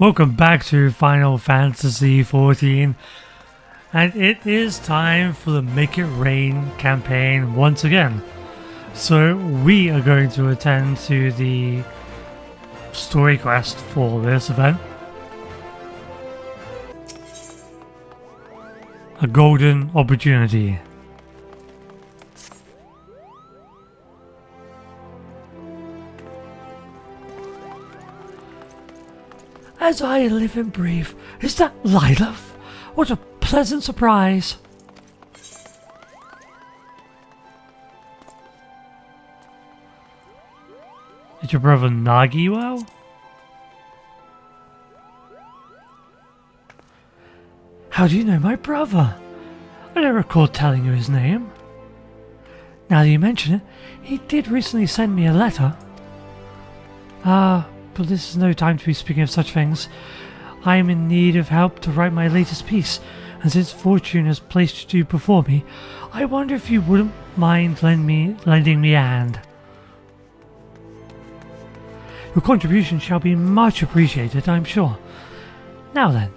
Welcome back to Final Fantasy XIV, and it is time for the Make It Rain campaign once again. So we are going to attend to the story quest for this event. A golden opportunity. As I live and breathe, is that Lilith? What a pleasant surprise! Is your brother Nagi well? How do you know my brother? I don't recall telling you his name. Now that you mention it, he did recently send me a letter. But this is no time to be speaking of such things. I am in need of help to write my latest piece, and since fortune has placed you before me, I wonder if you wouldn't mind lending me a hand. Your contribution shall be much appreciated, I'm sure. Now then,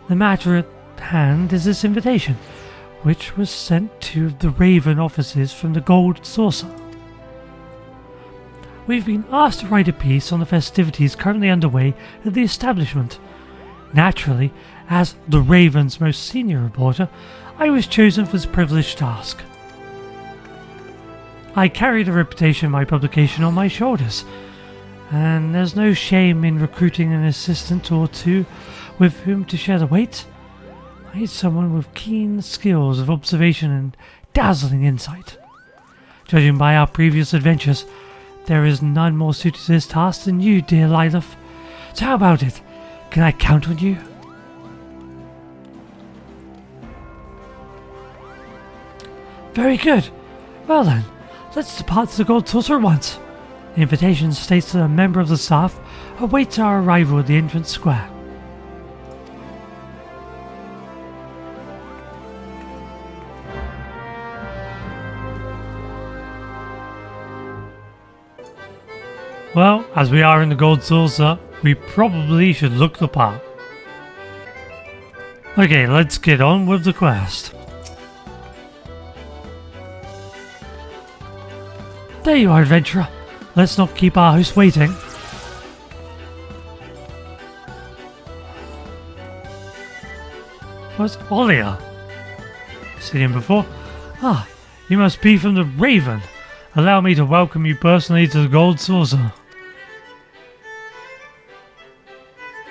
the matter at hand is this invitation, which was sent to the Raven offices from the Gold Saucer. We've been asked to write a piece on the festivities currently underway at the establishment. Naturally, as the Raven's most senior reporter, I was chosen for this privileged task. I carry the reputation of my publication on my shoulders, and there's no shame in recruiting an assistant or two with whom to share the weight. I need someone with keen skills of observation and dazzling insight. Judging by our previous adventures, there is none more suited to this task than you, dear Lilith. So how about it? Can I count on you? Very good. Well then, let's depart to the Gold Saucer at once. The invitation states that a member of the staff awaits our arrival at the entrance square. Well, as we are in the Gold Saucer, we probably should look the part. Okay, let's get on with the quest. There you are, adventurer. Let's not keep our host waiting. Where's Olia? Seen him before? Ah, you must be from the Raven. Allow me to welcome you personally to the Gold Saucer.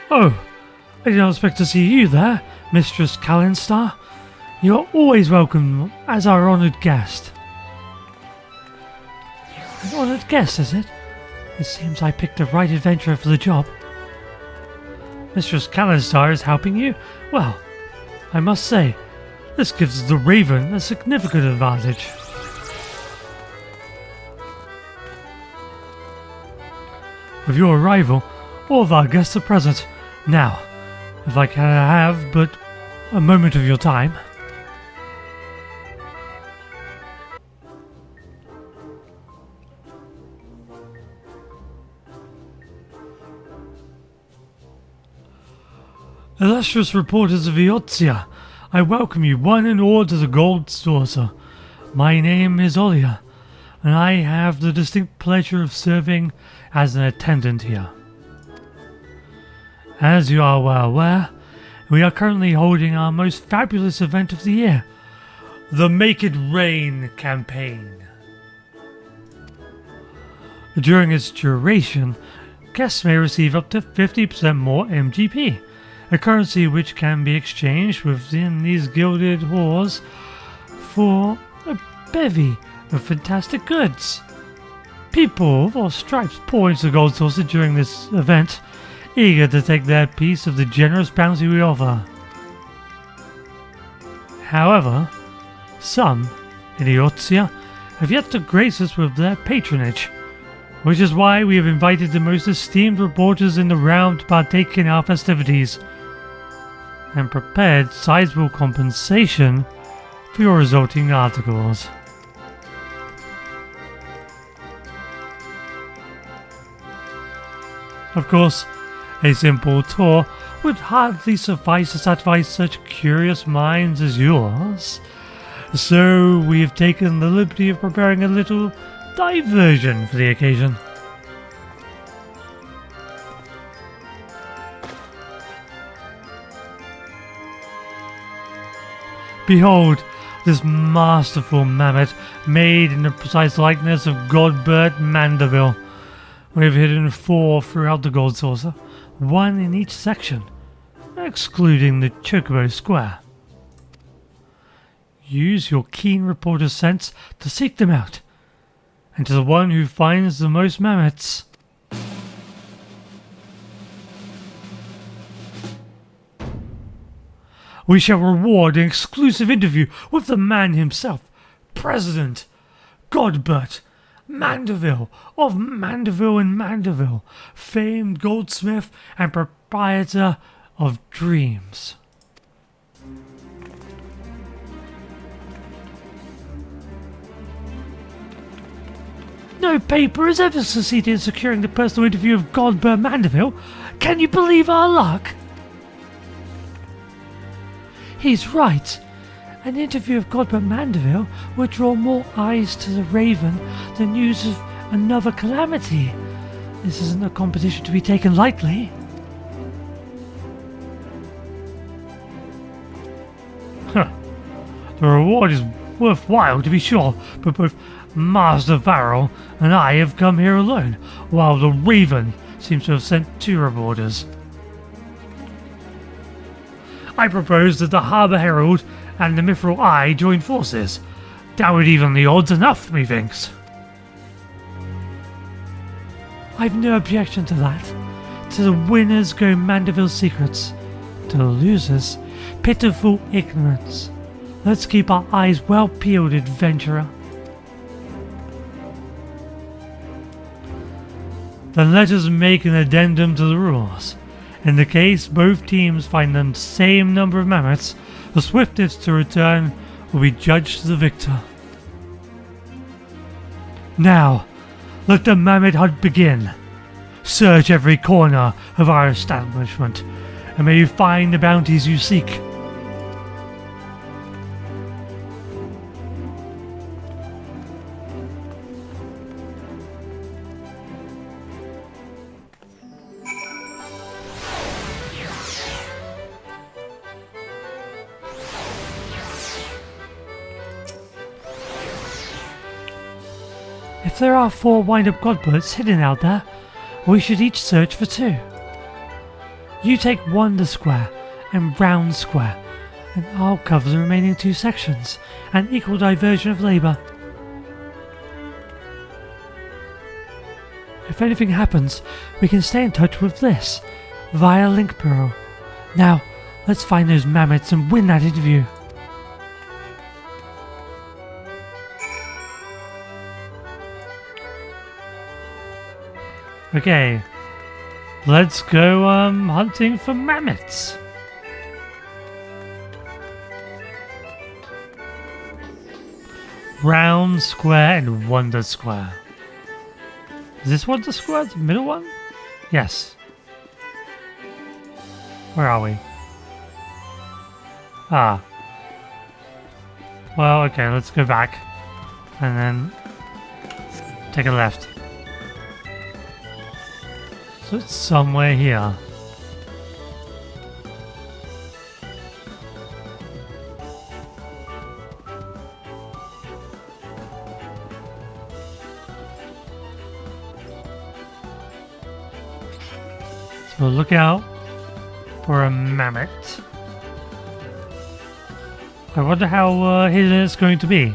Oh, I did not expect to see you there, Mistress Kalinstar. You are always welcome as our honoured guest. An honoured guest, is it? It seems I picked the right adventurer for the job. Mistress Kalinstar is helping you? Well, I must say, this gives the Raven a significant advantage. With your arrival, all of our guests are present. Now, if I can have but a moment of your time. Illustrious reporters of Eorzea, I welcome you one and all to the Gold Saucer. My name is Olia, and I have the distinct pleasure of serving as an attendant here. As you are well aware, we are currently holding our most fabulous event of the year, the Make It Rain campaign. During its duration, guests may receive up to 50% more MGP, a currency which can be exchanged within these gilded halls for a bevy of fantastic goods. People of all stripes pour into the Gold Saucer during this event, eager to take their piece of the generous bounty we offer. However, some in Eorzea have yet to grace us with their patronage, which is why we have invited the most esteemed reporters in the realm to partake in our festivities, and prepared sizable compensation for your resulting articles. Of course, A simple tour would hardly suffice to satisfy such curious minds as yours. So we have taken the liberty of preparing a little diversion for the occasion. Behold, this masterful mammoth made in the precise likeness of Godbert Mandeville. We have hidden 4 throughout the gold saucer, 1 in each section, excluding the Chocobo Square. Use your keen reporter's sense to seek them out, and to the one who finds the most mammoths, we shall reward an exclusive interview with the man himself, President Godbert Mandeville of Mandeville and Mandeville, famed goldsmith and proprietor of dreams. No paper has ever succeeded in securing the personal interview of Godbert Mandeville. Can you believe our luck? He's right. An interview of Godbert Mandeville would draw more eyes to the Raven than news of another calamity. This isn't a competition to be taken lightly. Huh. The reward is worthwhile, to be sure, but both Master Varrel and I have come here alone, while the Raven seems to have sent 2 rewarders. I propose that the Harbour Herald and the Mithril Eye join forces. That would even the odds enough, methinks. I've no objection to that. To the winners go Mandeville's secrets. To the losers, pitiful ignorance. Let's keep our eyes well peeled, adventurer. Then let us make an addendum to the rules. In the case both teams find the same number of mammoths, the swiftest to return will be judged the victor. Now, let the mammoth hunt begin. Search every corner of our establishment, and may you find the bounties you seek. If there are 4 wind-up godbirds hidden out there, we should each search for 2. You take Wonder Square and Round Square, and I'll cover the remaining 2 sections, an equal diversion of labour. If anything happens, we can stay in touch with this, via Link Bureau. Now, let's find those mammoths and win that interview. Okay, let's go hunting for mammoths. Round Square and Wonder Square. Is this Wonder Square the middle one? Yes. Where are we? Ah. Well, okay, let's go back. And then take a left. So it's somewhere here. So look out for a mammoth. I wonder how hidden it's going to be.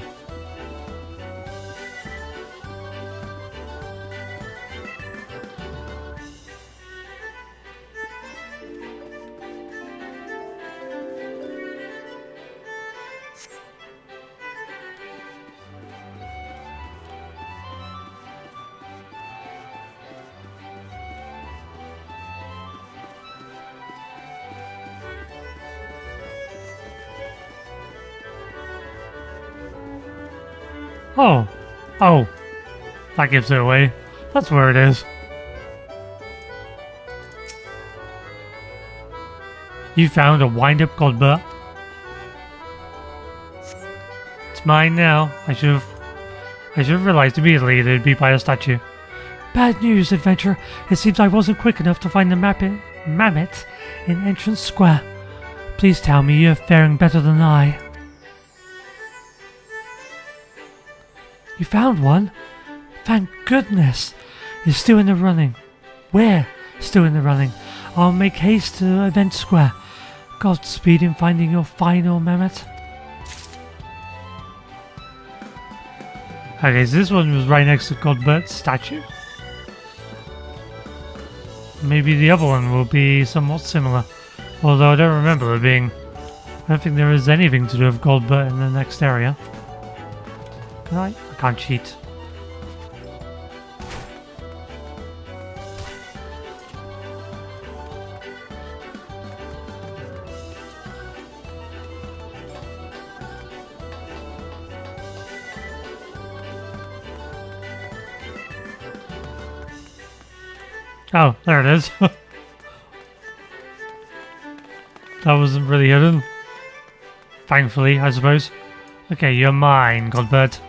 Oh, that gives it away. That's where it is. You found a wind-up Godbert. It's mine now. I should have realized immediately that it'd be by a statue. Bad news, adventurer. It seems I wasn't quick enough to find the mammoth in Entrance Square. Please tell me you're faring better than I. You found one? Thank goodness. You're still in the running. We're still in the running. I'll make haste to Event Square. Godspeed in finding your final mammoth. Okay, so this one was right next to Godbert's statue. Maybe the other one will be somewhat similar. Although I don't remember it being... I don't think there is anything to do with Godbert in the next area. Can I? I can't cheat. Oh, there it is. That wasn't really hidden. Thankfully, I suppose. Okay, you're mine, Godbert.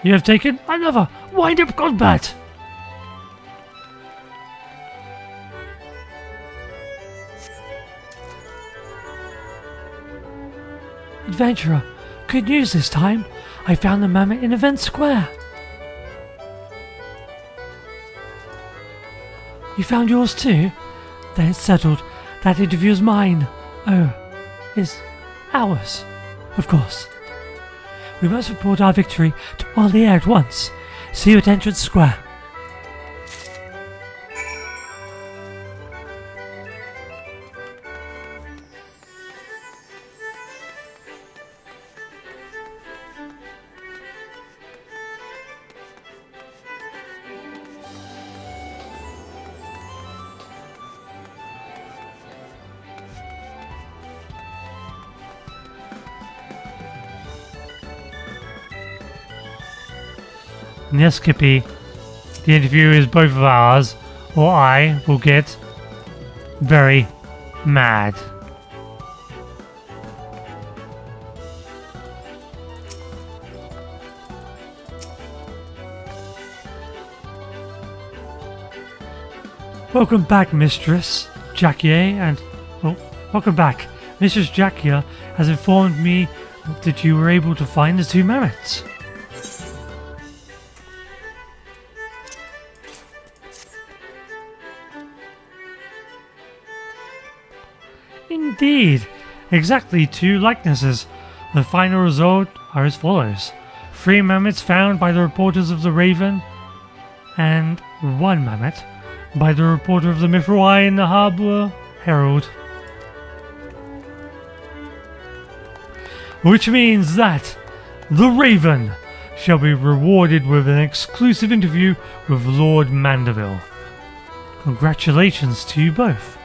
You have taken another wind-up Godbert! Adventurer, good news this time. I found the mammoth in Event Square. You found yours too? Then it's settled. That interview is mine. Oh, is ours, of course. We must report our victory to all the air at once. See you at Entrance Square. Yes, Skippy, the interview is both of ours, or I will get very mad. Welcome back, Mistress Jackie, and welcome back. Mistress Jackie has informed me that you were able to find the two mammoths. Indeed, exactly two likenesses. The final result are as follows. 3 mammoths found by the reporters of the Raven, and 1 mammoth by the reporter of the Mithril Eye in the Harbour Herald. Which means that the Raven shall be rewarded with an exclusive interview with Lord Mandeville. Congratulations to you both.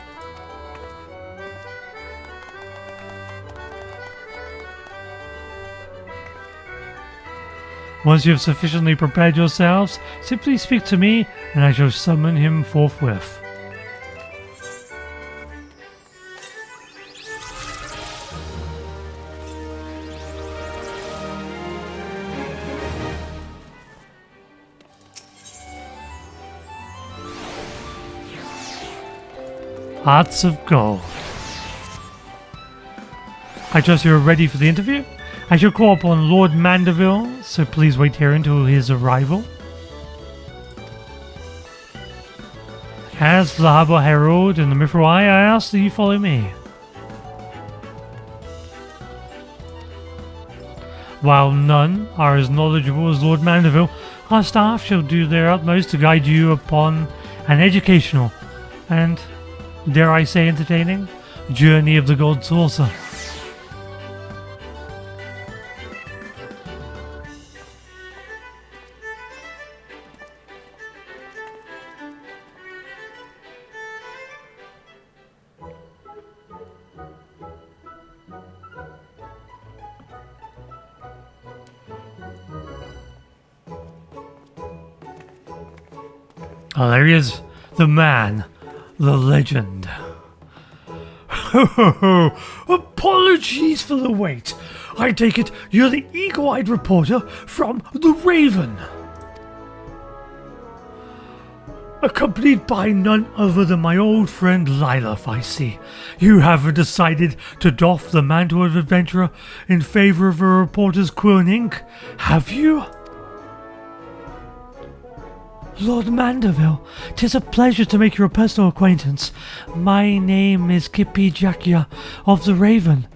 Once you have sufficiently prepared yourselves, simply speak to me and I shall summon him forthwith. Hearts of Gold. I trust you are ready for the interview? I shall call upon Lord Mandeville, so please wait here until his arrival. As for the Harbour Herald and the Mithril Eye, I ask that you follow me. While none are as knowledgeable as Lord Mandeville, our staff shall do their utmost to guide you upon an educational and, dare I say entertaining, journey of the Gold Saucer. Oh, there he is. The man. The legend. Apologies for the wait. I take it you're the eagle-eyed reporter from The Raven. Accompanied by none other than my old friend Lilith, I see. You have decided to doff the mantle of adventurer in favour of a reporter's quill and ink, have you? Lord Mandeville, 'tis a pleasure to make your personal acquaintance. My name is Kippy Jackia of The Raven,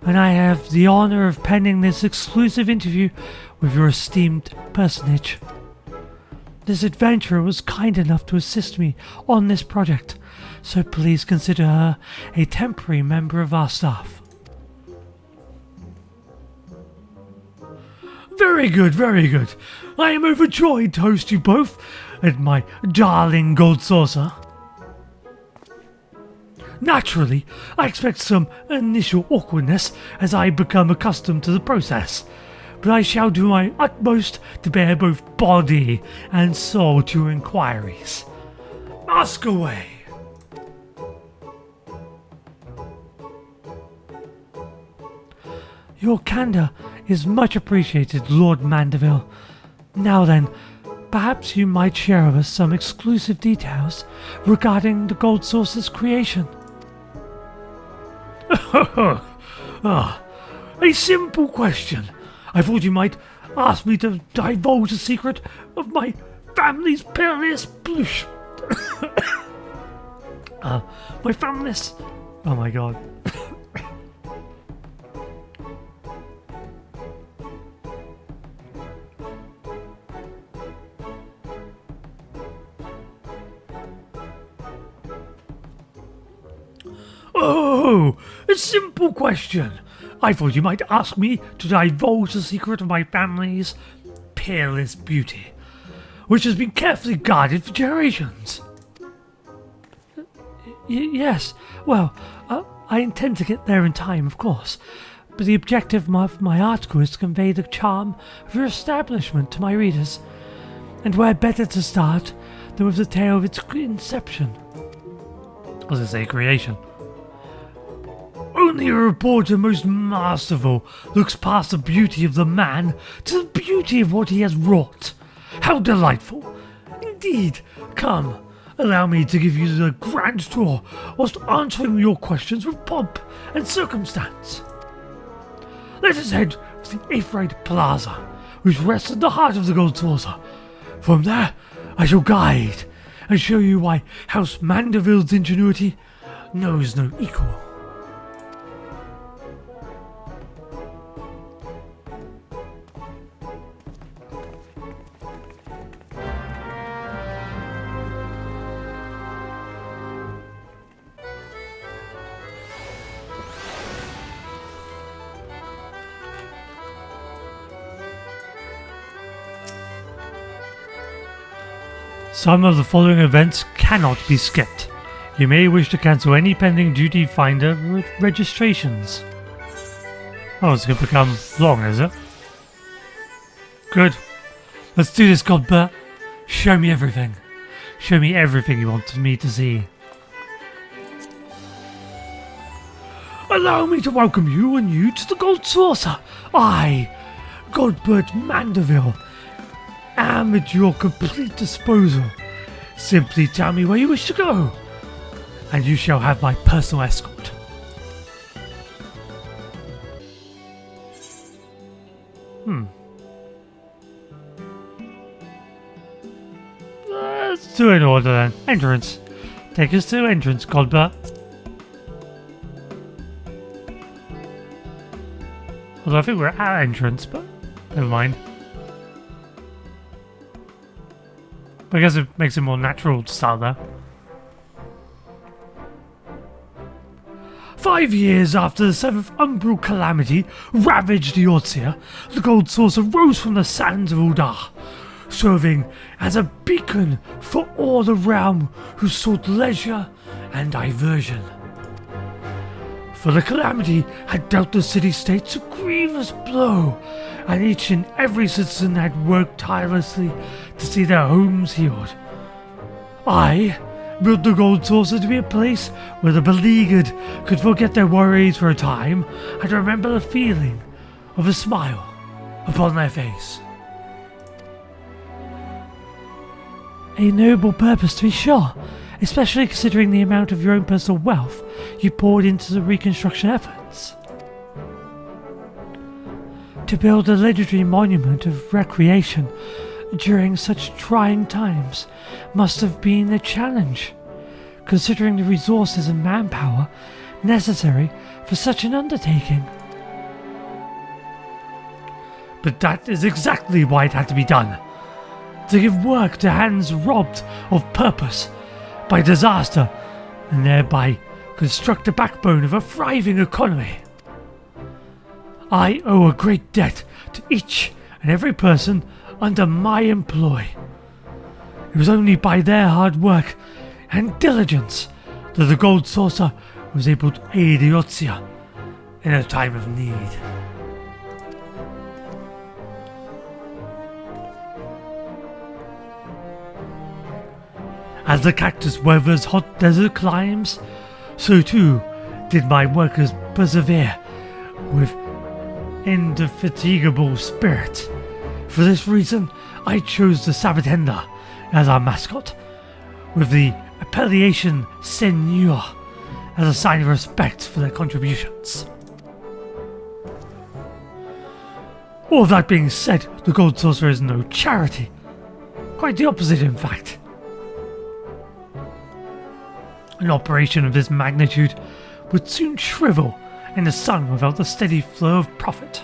and I have the honour of penning this exclusive interview with your esteemed personage. This adventurer was kind enough to assist me on this project, so please consider her a temporary member of our staff. Very good, very good. I am overjoyed to host you both at my darling gold saucer. Naturally, I expect some initial awkwardness as I become accustomed to the process, but I shall do my utmost to bear both body and soul to your inquiries. Ask away. Your candour is much appreciated, Lord Mandeville. Now then, perhaps you might share with us some exclusive details regarding the Gold Saucer's creation. A simple question. I thought you might ask me to divulge the secret of my family's peerless blush. My family's... Oh my god. Oh, a simple question. I thought you might ask me to divulge the secret of my family's peerless beauty, which has been carefully guarded for generations. Yes, well, I intend to get there in time, of course, but the objective of my article is to convey the charm of your establishment to my readers, and where better to start than with the tale of its inception. As I say, creation. Only a reporter most masterful looks past the beauty of the man to the beauty of what he has wrought. How delightful! Indeed, come, allow me to give you the grand tour whilst answering your questions with pomp and circumstance. Let us head for the Aetheryte Plaza, which rests at the heart of the Gold Saucer. From there, I shall guide and show you why House Mandeville's ingenuity knows no equal. Some of the following events cannot be skipped. You may wish to cancel any pending duty finder registrations. Oh, it's going to become long, is it? Good. Let's do this, Godbert. Show me everything. Show me everything you want me to see. Allow me to welcome you anew to the Gold Saucer. I, Godbert Mandeville, am at your complete disposal. Simply tell me where you wish to go, and you shall have my personal escort. Let's do it in order then. Entrance. Take us to entrance, Godbert. Although I think we're at entrance, but never mind. I guess it makes it more natural to start there. 5 years after the seventh umbral calamity ravaged Eorzea, the Gold Saucer rose from the sands of Uldar, serving as a beacon for all the realm who sought leisure and diversion. For the calamity had dealt the city-states a grievous blow, and each and every citizen had worked tirelessly to see their homes healed. I, built the gold saucer to be a place where the beleaguered could forget their worries for a time and remember the feeling of a smile upon their face. A noble purpose, to be sure, especially considering the amount of your own personal wealth you poured into the reconstruction efforts. To build a legendary monument of recreation during such trying times must have been a challenge, considering the resources and manpower necessary for such an undertaking. But that is exactly why it had to be done. To give work to hands robbed of purpose by disaster, and thereby construct the backbone of a thriving economy. I owe a great debt to each and every person under my employ. It was only by their hard work and diligence that the gold saucer was able to aid Eorzea in a time of need. As the cactus weathers hot desert climes, so too did my workers persevere with indefatigable spirit. For this reason, I chose the Sabatenda as our mascot, with the appellation Seigneur as a sign of respect for their contributions. All that being said, the Gold Saucer is no charity. Quite the opposite, in fact. An operation of this magnitude would soon shrivel in the sun without the steady flow of profit.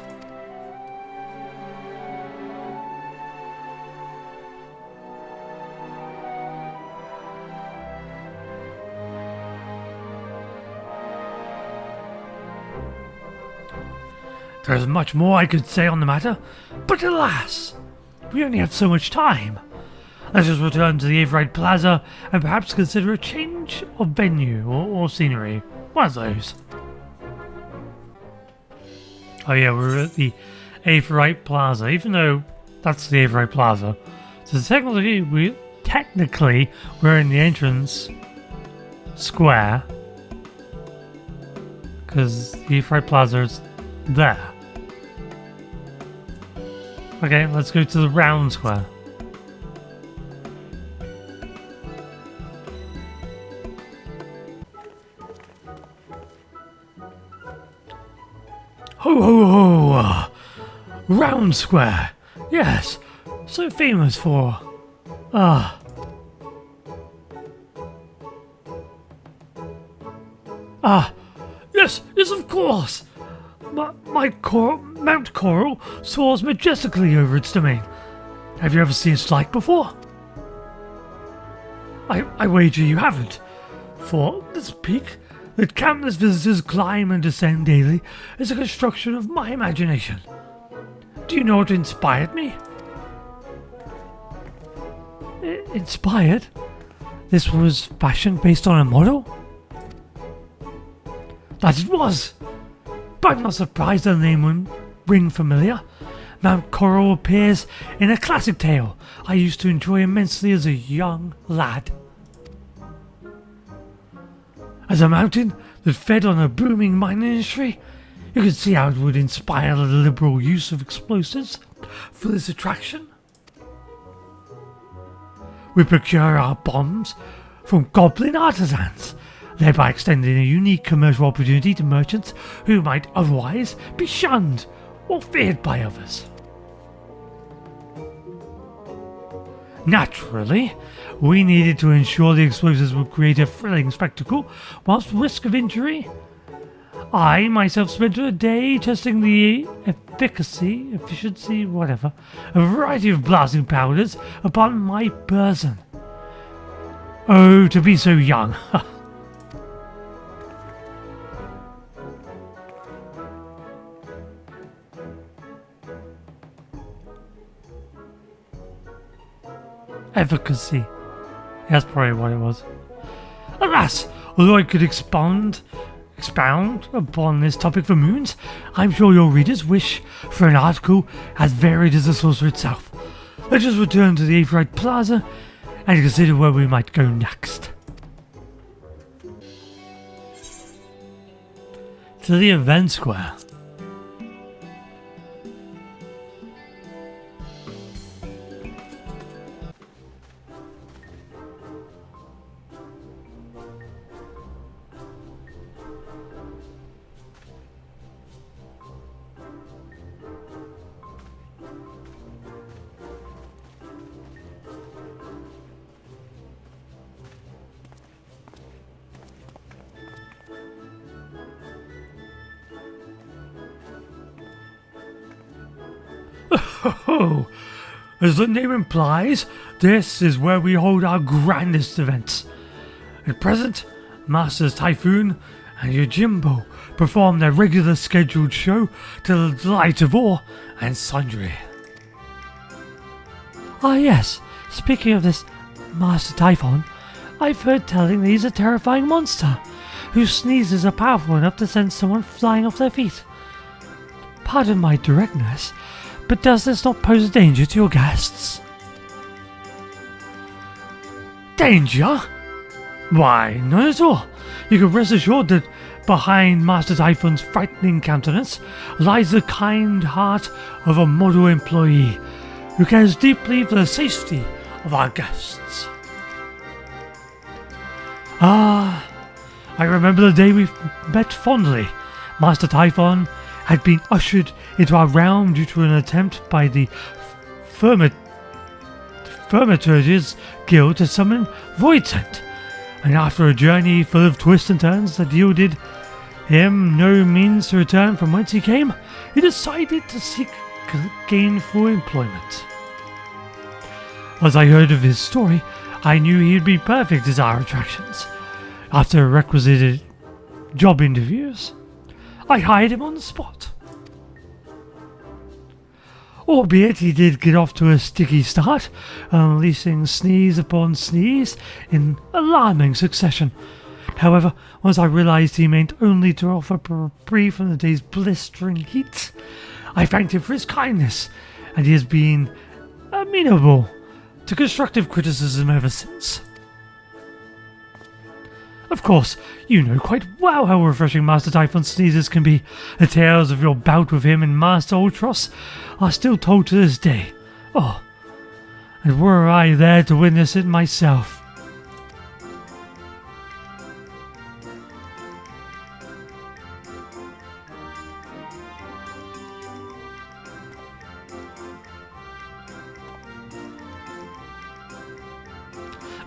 There is much more I could say on the matter, but alas, we only have so much time. Let us return to the Averite Plaza and perhaps consider a change of venue or scenery. One of those. Oh yeah, we're at the Averite Plaza, even though that's the Averite Plaza. So technically we're in the entrance square, because the Averite Plaza is there. Okay, let's go to the round square. Ho ho ho! Round square! Yes, so famous for... Yes, of course! Mount Coral soars majestically over its domain. Have you ever seen its like before? I wager you haven't, for this peak that countless visitors climb and descend daily is a construction of my imagination. Do you know what inspired me? Inspired? This was fashioned based on a model? That it was! But I'm not surprised the name wouldn't ring familiar. Mount Coral appears in a classic tale I used to enjoy immensely as a young lad. As a mountain that fed on a booming mining industry, you can see how it would inspire the liberal use of explosives for this attraction. We procure our bombs from goblin artisans, thereby extending a unique commercial opportunity to merchants who might otherwise be shunned or feared by others. Naturally, we needed to ensure the explosives would create a thrilling spectacle whilst risk of injury. I myself spent a day testing the efficiency, a variety of blasting powders upon my person. Oh, to be so young. Efficacy. That's probably what it was. Alas, although I could expound upon this topic for moons, I'm sure your readers wish for an article as varied as the saucer itself. Let us return to the Averite Plaza and consider where we might go next. to the event square. Oh, as the name implies, this is where we hold our grandest events. At present, Masters Typhoon and Yojimbo perform their regular scheduled show to the delight of all and sundry. Ah yes, speaking of this Master Typhon, I've heard telling that he's a terrifying monster, whose sneezes are powerful enough to send someone flying off their feet. Pardon my directness, but does this not pose a danger to your guests? Danger? Why, none at all. You can rest assured that behind Master Typhon's frightening countenance lies the kind heart of a model employee who cares deeply for the safety of our guests. Ah, I remember the day we met fondly. Master Typhon had been ushered into our realm due to an attempt by the Thaumaturges Guild to summon Voidsent, and after a journey full of twists and turns that yielded him no means to return from whence he came, he decided to seek gainful employment. As I heard of his story, I knew he'd be perfect as our attractions. After requisite job interviews, I hired him on the spot. Albeit he did get off to a sticky start, unleashing sneeze upon sneeze in alarming succession. However, once I realised he meant only to offer reprieve from the day's blistering heat, I thanked him for his kindness, and he has been amenable to constructive criticism ever since. Of course, you know quite well how refreshing Master Typhon's sneezes can be. The tales of your bout with him and Master Ultros are still told to this day. Oh, and were I there to witness it myself.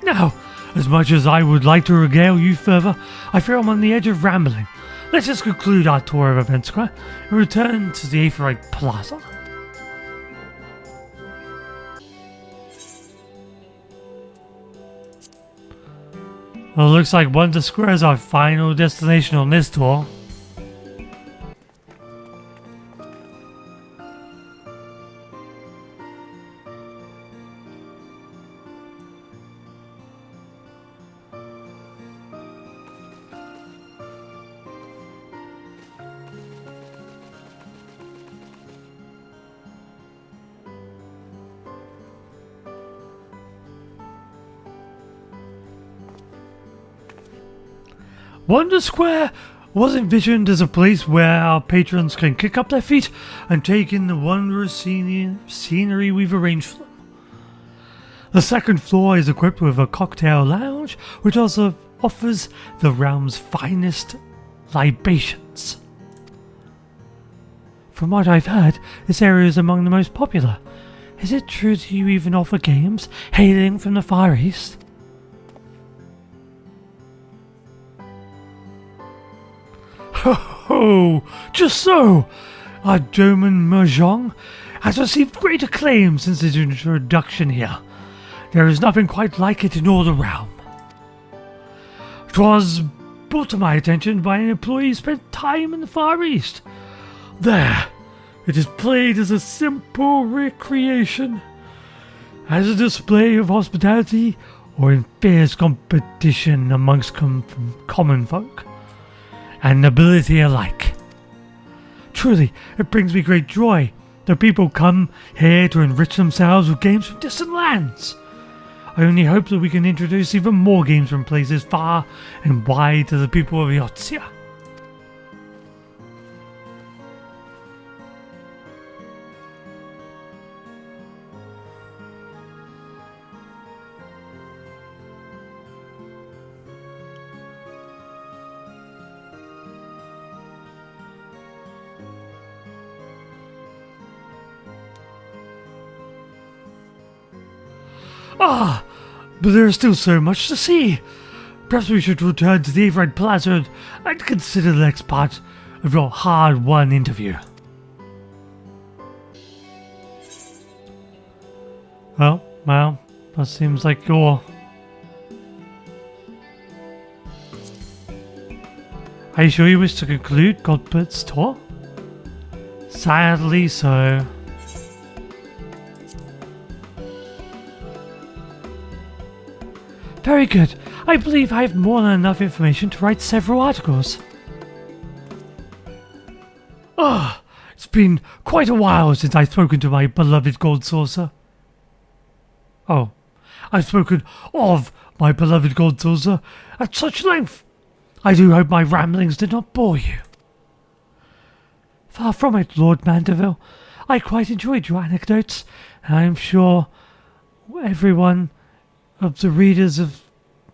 Now, as much as I would like to regale you further, I fear I'm on the edge of rambling. Let us conclude our tour of Event Square and return to the Aetheryte Plaza. Well, looks like Wonder Square is our final destination on this tour. Wonder Square was envisioned as a place where our patrons can kick up their feet and take in the wondrous scenery we've arranged for them. The second floor is equipped with a cocktail lounge, which also offers the realm's finest libations. From what I've heard, this area is among the most popular. Is it true that you even offer games hailing from the Far East? Oh, just so! Our German Mahjong has received great acclaim since its introduction here. There is nothing quite like it in all the realm. 'Twas brought to my attention by an employee who spent time in the Far East. There, it is played as a simple recreation, as a display of hospitality, or in fierce competition amongst common folk and nobility alike. Truly, it brings me great joy that people come here to enrich themselves with games from distant lands. I only hope that we can introduce even more games from places far and wide to the people of Eorzea. Ah, but there is still so much to see. Perhaps we should return to the Everett Plaza and consider the next part of your hard-won interview. Well, that seems like you're... Are you sure you wish to conclude Godbert's tour? Sadly so. Very good. I believe I have more than enough information to write several articles. It's been quite a while since I've spoken to my beloved Gold Saucer. Oh, I've spoken of my beloved Gold Saucer at such length. I do hope my ramblings did not bore you. Far from it, Lord Mandeville. I quite enjoyed your anecdotes, and I am sure everyone of the readers of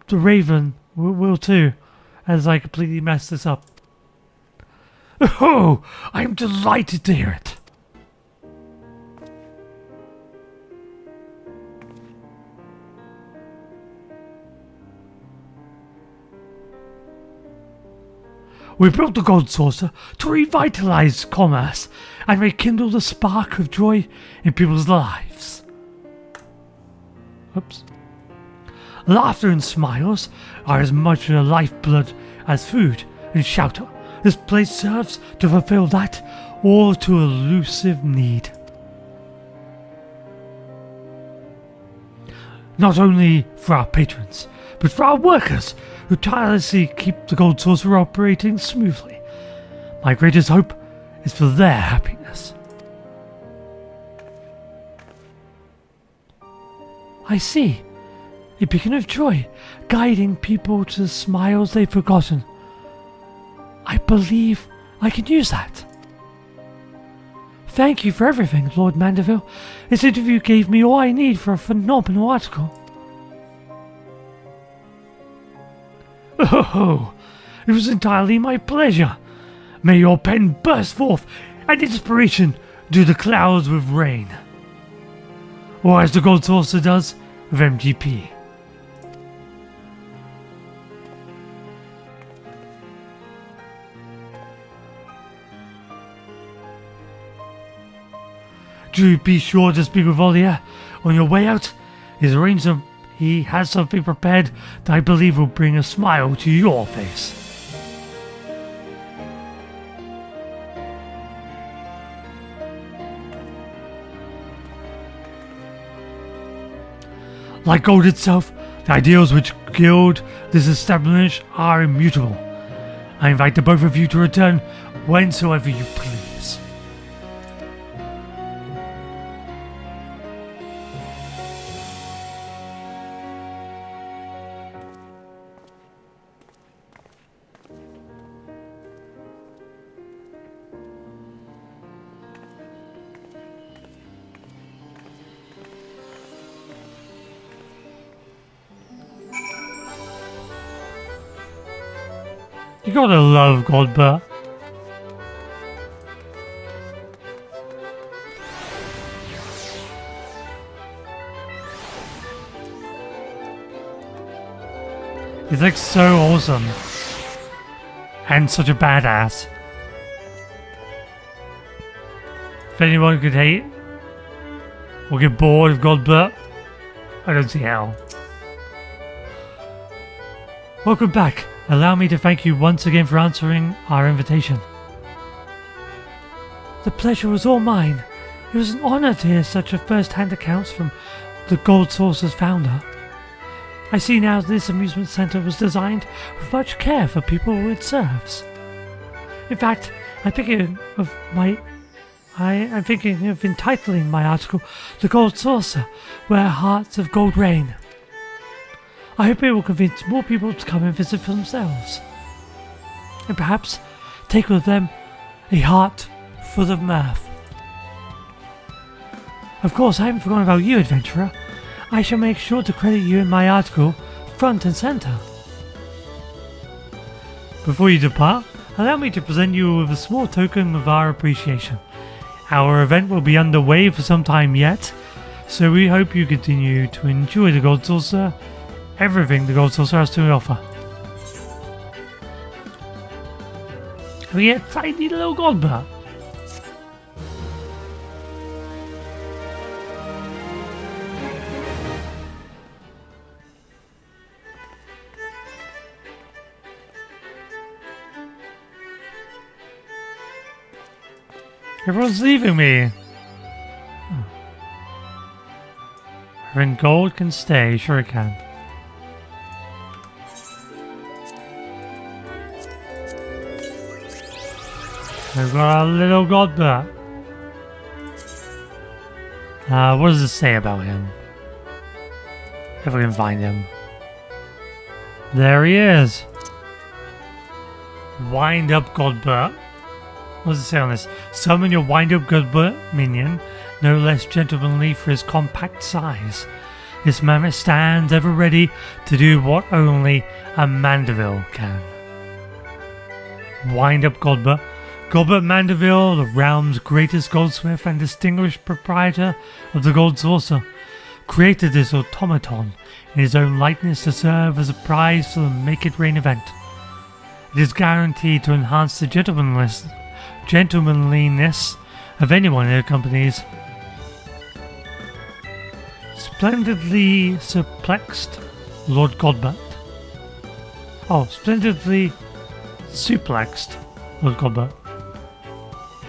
The Raven will too, as I completely messed this up. Oh, I am delighted to hear it. We built the Gold Saucer to revitalize commerce and rekindle the spark of joy in people's lives. Oops. Laughter and smiles are as much a lifeblood as food and shelter. This place serves to fulfill that all too elusive need. Not only for our patrons, but for our workers who tirelessly keep the Gold Saucer operating smoothly. My greatest hope is for their happiness. I see. A beacon of joy, guiding people to smiles they've forgotten. I believe I can use that. Thank you for everything, Lord Mandeville. This interview gave me all I need for a phenomenal article. Oh, it was entirely my pleasure. May your pen burst forth and inspiration do the clouds with rain. Or as the Gold Saucer does with MGP. Do be sure to speak with Olier on your way out. He has something prepared that I believe will bring a smile to your face. Like gold itself, the ideals which gild this establishment are immutable. I invite the both of you to return whensoever you please. You gotta love Godbert. He's like so awesome. And such a badass. If anyone could hate or get bored of Godbert, I don't see how. Welcome back. Allow me to thank you once again for answering our invitation. The pleasure was all mine. It was an honor to hear such a first-hand accounts from the Gold Saucer's founder. I see now this amusement center was designed with much care for people it serves. In fact, I'm thinking of entitling my article "The Gold Saucer, Where Hearts of Gold Reign." I hope it will convince more people to come and visit for themselves. And perhaps take with them a heart full of mirth. Of course, I haven't forgotten about you, adventurer. I shall make sure to credit you in my article front and center. Before you depart, allow me to present you with a small token of our appreciation. Our event will be underway for some time yet, So we hope you continue to enjoy the Gold Saucer, everything the Gold Saucer has to offer. We get a tiny little gold bar. Everyone's leaving me. When gold can stay, sure it can. We've got a little god bat. What does it say about him? If we can find him. There he is. Wind up Godbert. What does it say on this? Summon your wind up Godbert minion, no less gentlemanly for his compact size. This mammoth stands ever ready to do what only a Mandeville can. Wind up Godbert. Godbert Mandeville, the realm's greatest goldsmith and distinguished proprietor of the Gold Saucer, created this automaton in his own likeness to serve as a prize for the Make It Rain event. It is guaranteed to enhance the gentlemanliness of anyone it accompanies. Splendidly suplexed Lord Godbert. Oh, splendidly suplexed Lord Godbert.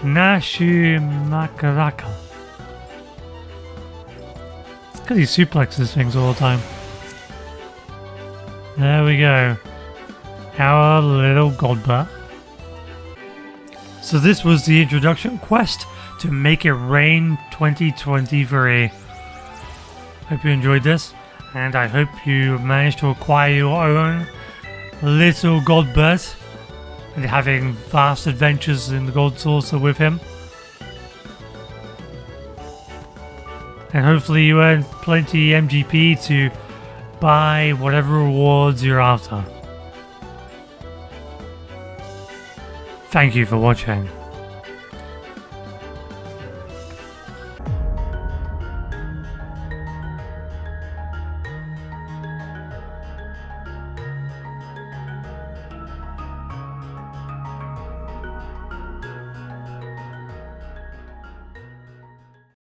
Nashu Makaraka. Because he suplexes things all the time. There we go. Our little Godbert. So this was the introduction quest to Make It Rain 2023. Hope you enjoyed this, and I hope you managed to acquire your own little Godbert and having vast adventures in the Gold Saucer with him. And hopefully you earn plenty MGP to buy whatever rewards you're after. Thank you for watching.